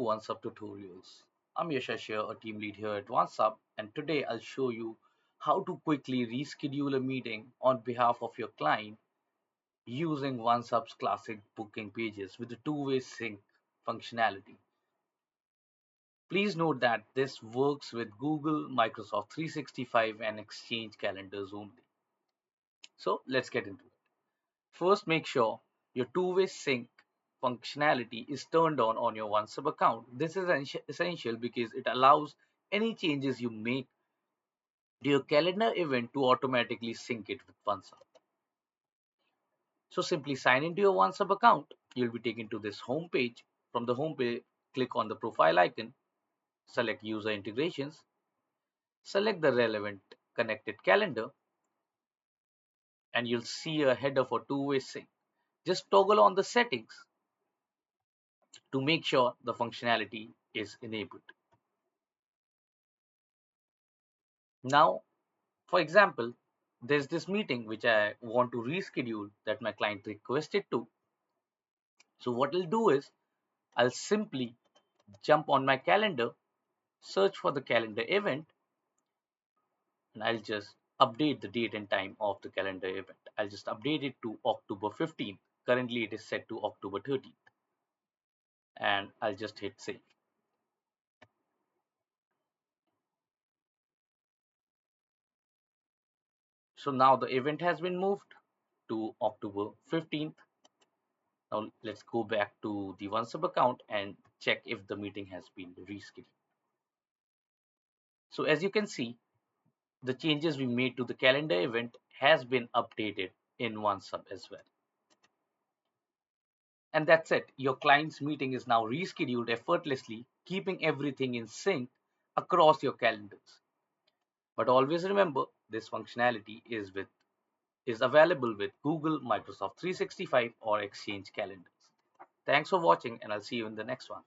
OnceHub Tutorials. I'm Yashash here, a team lead here at OnceHub, and today I'll show you how to quickly reschedule a meeting on behalf of your client using OnceHub's classic booking pages with the two-way sync functionality. Please note that this works with Google, Microsoft 365, and Exchange calendars only. So let's get into it. First, make sure your two-way sync functionality is turned on your OnceHub account. This is essential because it allows any changes you make to your calendar event to automatically sync it with OnceHub. So simply sign into your OnceHub account. You'll be taken to this home page. From the home page, click on the profile icon, select user integrations, select the relevant connected calendar, and you'll see a header for two-way sync. Just toggle on the settings to make sure the functionality is enabled. Now, for example, there's this meeting which I want to reschedule that my client requested to. So what I'll do is I'll simply jump on my calendar, search for the calendar event, and I'll just update the date and time of the calendar event. I'll just update it to October 15th. Currently it is set to October 13th. And I'll just hit save. So now the event has been moved to October 15th. Now let's go back to the OnceHub account and check if the meeting has been rescheduled. So as you can see, the changes we made to the calendar event has been updated in OnceHub as well. And that's it. Your client's meeting is now rescheduled effortlessly, keeping everything in sync across your calendars. But always remember, this functionality is available with Google, Microsoft 365, or Exchange calendars. Thanks for watching, and I'll see you in the next one.